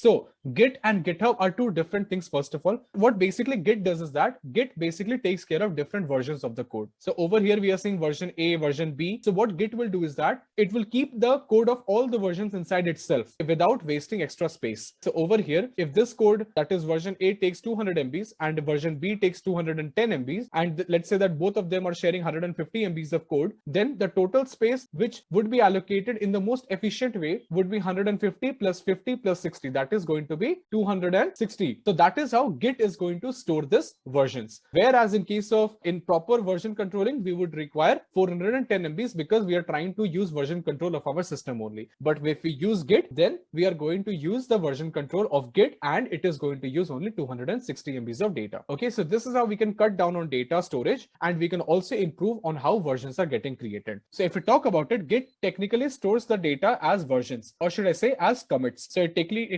So Git and GitHub are two different things. First of all, what basically Git does is that Git basically takes care of different versions of the code. So over here we are seeing version A, version B. So what Git will do is that it will keep the code of all the versions inside itself without wasting extra space. So over here, if this code, that is version A, takes 200 MBs and version B takes 210 MBs, and let's say that both of them are sharing 150 MBs of code, then the total space which would be allocated in the most efficient way would be 150 plus 50 plus 60. That is going to be 260. So that is how Git is going to store this versions. Whereas in case of proper version controlling, we would require 410 MBs because we are trying to use version control of our system only. But if we use Git, then we are going to use the version control of Git and it is going to use only 260 MBs of data. Okay, so this is how we can cut down on data storage and we can also improve on how versions are getting created. So if we talk about it, Git technically stores the data as versions, or should I say as commits. So it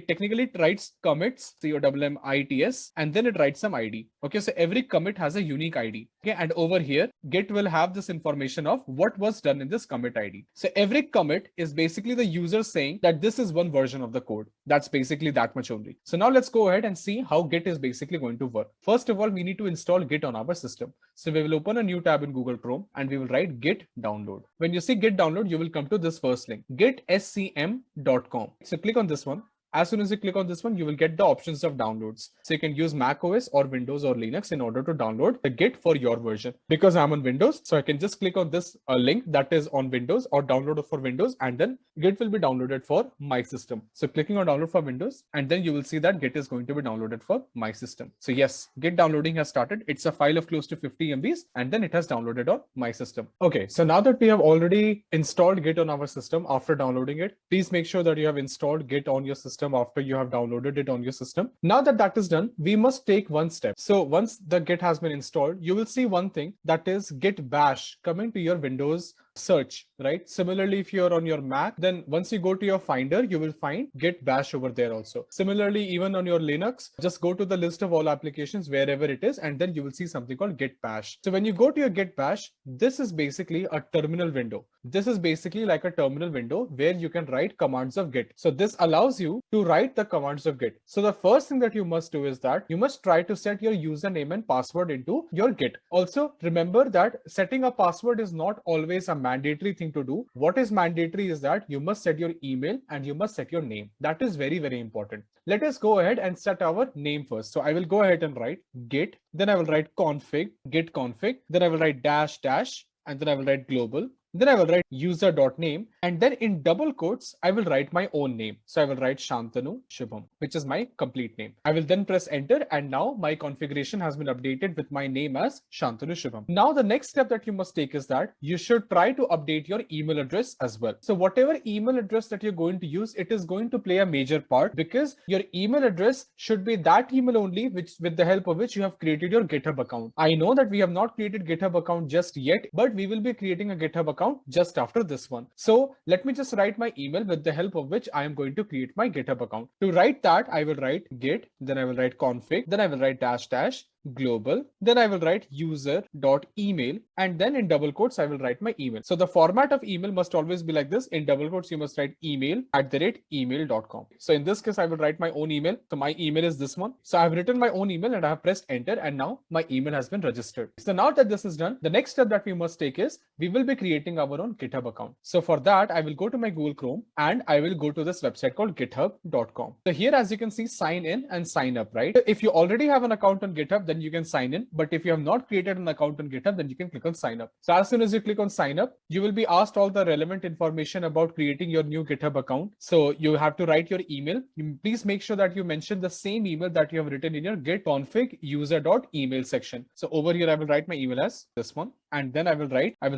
technically writes commits, COMMITS, and then it writes some ID. Okay, so every commit has a unique ID. Okay, and over here, Git will have this information of what was done in this commit ID. So every commit is basically the user saying that this is one version of the code. That's basically that much only. So now let's go ahead and see how Git is basically going to work. First of all, we need to install Git on our system. So we will open a new tab in Google Chrome and we will write Git download. When you see Git download, you will come to this first link, gitscm.com. So click on this one. As soon as you click on this one, you will get the options of downloads. So you can use Mac OS or Windows or Linux in order to download the Git for your version. Because I'm on Windows, so I can just click on this link that is on Windows or download it for Windows, and then Git will be downloaded for my system. So clicking on download for Windows, and then you will see that Git is going to be downloaded for my system. So yes, Git downloading has started. It's a file of close to 50 MBs, and then it has downloaded on my system. Okay, so now that we have already installed Git on our system after downloading it, please make sure that you have installed Git on your system after you have downloaded it on your system. Now that that is done, we must take one step. So once the Git has been installed, you will see one thing, that is Git bash coming to your Windows search, right? Similarly, if you're on your Mac, then once you go to your Finder, you will find Git bash over there also. Similarly, even on your Linux, just go to the list of all applications wherever it is, and then you will see something called Git bash. So when you go to your Git bash, this is basically a terminal window. This is basically like a terminal window where you can write commands of Git. So this allows you to write the commands of Git. So the first thing that you must do is that you must try to set your username and password into your Git. Also, remember that setting a password is not always a mandatory thing to do. What is mandatory is that you must set your email and you must set your name. That is very, very important. Let us go ahead and set our name first. So I will go ahead and write Git, then I will write config, Git config, then I will write dash dash, and then I will write global. Then I will write user.name, and then in double quotes, I will write my own name. So I will write Shantanu Shubham, which is my complete name. I will then press enter, and now my configuration has been updated with my name as Shantanu Shubham. Now the next step that you must take is that you should try to update your email address as well. So whatever email address that you're going to use, it is going to play a major part because your email address should be that email only which with the help of which you have created your GitHub account. I know that we have not created GitHub account just yet, but we will be creating a GitHub account just after this one. So let me just write my email with the help of which I am going to create my GitHub account. To write that, I will write git, then I will write config, then I will write dash dash, global, then I will write user.email, and then in double quotes I will write my email. So the format of email must always be like this. In double quotes you must write email@email.com. So in this case I will write my own email. So my email is this one. So I have written my own email and I have pressed enter, and now my email has been registered. So now that this is done, the next step that we must take is we will be creating our own GitHub account. So for that I will go to my Google Chrome and I will go to this website called github.com. So here, as you can see, sign in and sign up, right? If you already have an account on GitHub, then you can sign in. But if you have not created an account on GitHub, then you can click on sign up. So as soon as you click on sign up, you will be asked all the relevant information about creating your new GitHub account. So you have to write your email. Please make sure that you mention the same email that you have written in your git config user.email section. So over here, I will write my email as this one. And then I will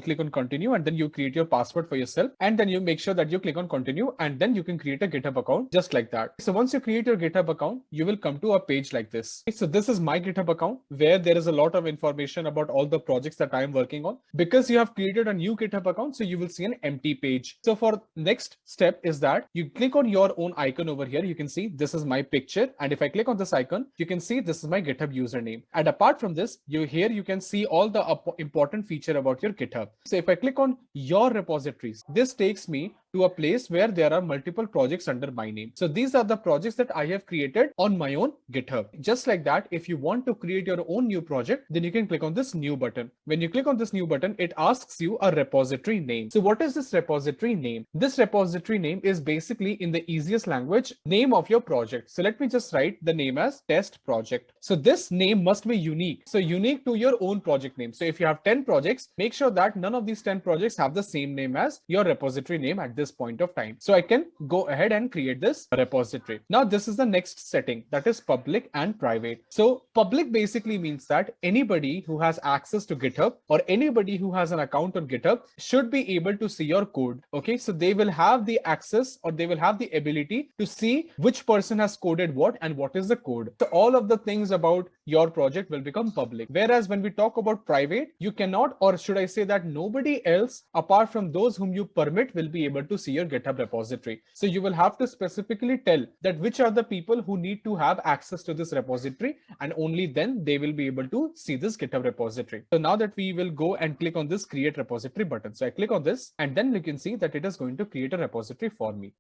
click on continue, and then you create your password for yourself. And then you make sure that you click on continue, and then you can create a GitHub account just like that. So once you create your GitHub account, you will come to a page like this. So this is my GitHub account where there is a lot of information about all the projects that I am working on. Because you have created a new GitHub account, so you will see an empty page. So for next step is that you click on your own icon over here. You can see this is my picture. And if I click on this icon, you can see this is my GitHub username. And apart from this, you can see all the important feature about your GitHub. So if I click on your repositories, this takes me to a place where there are multiple projects under my name. So these are the projects that I have created on my own GitHub. Just like that, if you want to create your own new project, then you can click on this new button. When you click on this new button, it asks you a repository name. So what is this repository name? This repository name is basically, in the easiest language, name of your project. So let me just write the name as test project. So this name must be unique. So unique to your own project name. So if you have 10 projects, make sure that none of these 10 projects have the same name as your repository name at this point of time. So I can go ahead and create this repository. Now this is the next setting, that is public and private. So public basically means that anybody who has access to GitHub or anybody who has an account on GitHub should be able to see your code. Okay, so they will have the access, or they will have the ability to see which person has coded what and what is the code. So all of the things about your project will become public. Whereas when we talk about private, you cannot, or should I say that nobody else apart from those whom you permit will be able to see your GitHub repository. So you will have to specifically tell that which are the people who need to have access to this repository, and only then they will be able to see this GitHub repository. So now that we will go and click on this create repository button. So I click on this, and then you can see that it is going to create a repository for me.